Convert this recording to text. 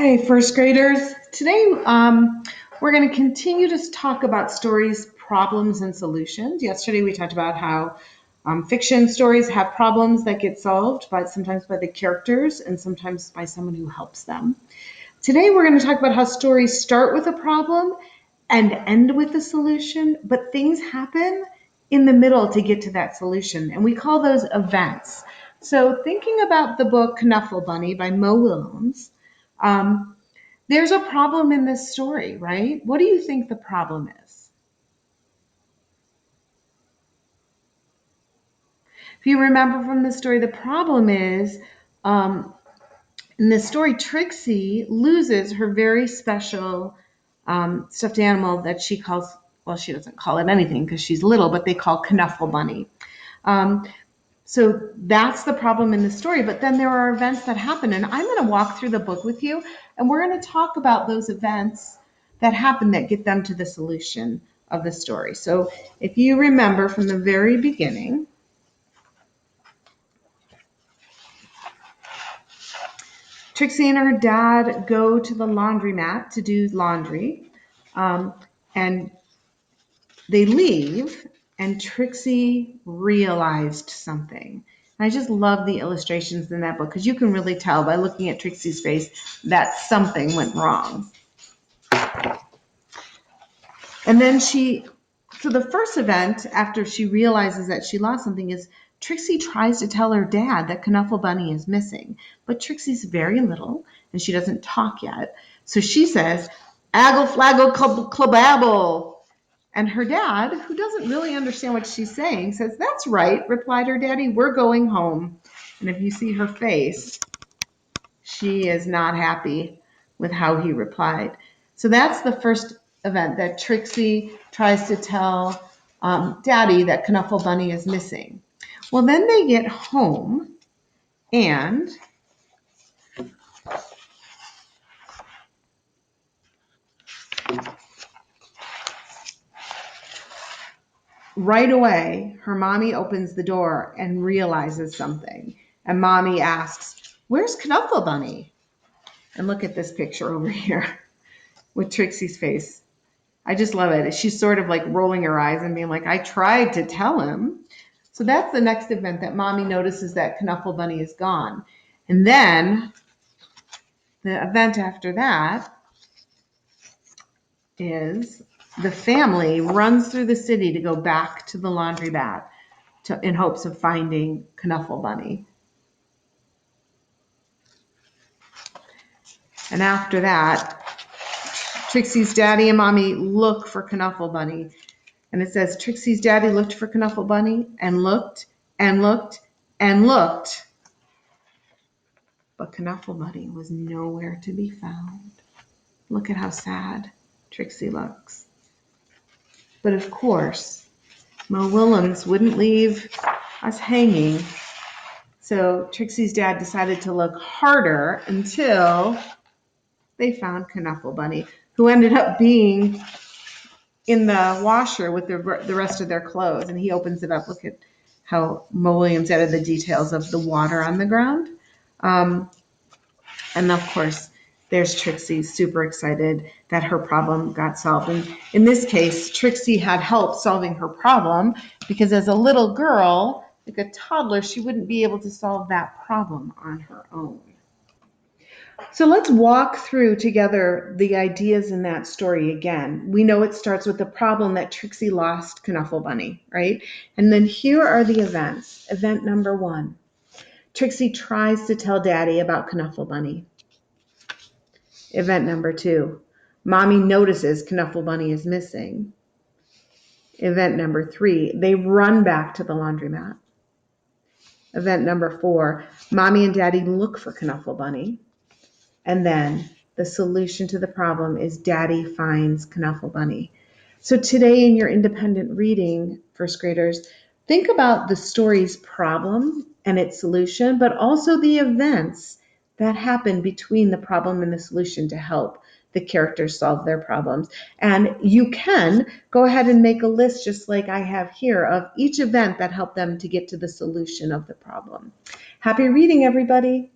Hi, first graders. Today, we're going to continue to talk about stories, problems, and solutions. Yesterday, we talked about how fiction stories have problems that get solved, but sometimes by the characters and sometimes by someone who helps them. Today, we're going to talk about how stories start with a problem and end with a solution, but things happen in the middle to get to that solution, and we call those events. So, thinking about the book Knuffle Bunny by Mo Willems, there's a problem in this story, right? What do you think the problem is? If you remember from the story, the problem is in this story, Trixie loses her very special stuffed animal that she calls, well, she doesn't call it anything because she's little, but they call Knuffle Bunny. So that's the problem in the story. But then there are events that happen, and I'm going to walk through the book with you, and we're going to talk about those events that happen that get them to the solution of the story. So if you remember from the very beginning, Trixie and her dad go to the laundromat to do laundry, and they leave, and Trixie realized something. And I just love the illustrations in that book because you can really tell by looking at Trixie's face that something went wrong. And then so the first event after she realizes that she lost something is Trixie tries to tell her dad that Knuffle Bunny is missing. But Trixie's very little and she doesn't talk yet. So she says, "Aggle flaggle clubabble." And her dad, who doesn't really understand what she's saying, says, "That's right," replied her daddy, "we're going home." And if you see her face, she is not happy with how he replied. So that's the first event, that Trixie tries to tell Daddy that Knuffle Bunny is missing. Well, then they get home and right away, her mommy opens the door and realizes something. And mommy asks, "Where's Knuffle Bunny?" And look at this picture over here with Trixie's face. I just love it. She's sort of like rolling her eyes and being like, "I tried to tell him." So that's the next event, that mommy notices that Knuffle Bunny is gone. And then the event after that is the family runs through the city to go back to the laundromat in hopes of finding Knuffle Bunny. And after that, Trixie's daddy and mommy look for Knuffle Bunny. And it says, Trixie's daddy looked for Knuffle Bunny and looked and looked and looked. But Knuffle Bunny was nowhere to be found. Look at how sad Trixie looks. But of course, Mo Willems wouldn't leave us hanging. So Trixie's dad decided to look harder until they found Knuffle Bunny, who ended up being in the washer with the rest of their clothes. And he opens it up. Look at how Mo Willems added the details of the water on the ground. And of course, there's Trixie, super excited that her problem got solved. And in this case, Trixie had help solving her problem because as a little girl, like a toddler, she wouldn't be able to solve that problem on her own. So let's walk through together the ideas in that story again. We know it starts with the problem that Trixie lost Knuffle Bunny, right? And then here are the events. Event number 1. Trixie tries to tell Daddy about Knuffle Bunny. Event number 2. Mommy notices Knuffle Bunny is missing. Event number 3. They run back to the laundromat. Event number 4. Mommy and Daddy look for Knuffle Bunny. And then the solution to the problem is Daddy finds Knuffle Bunny. So today in your independent reading, first graders, think about the story's problem and its solution, but also the events that happen between the problem and the solution to help the characters solve their problems. And you can go ahead and make a list, just like I have here, of each event that helped them to get to the solution of the problem. Happy reading, everybody.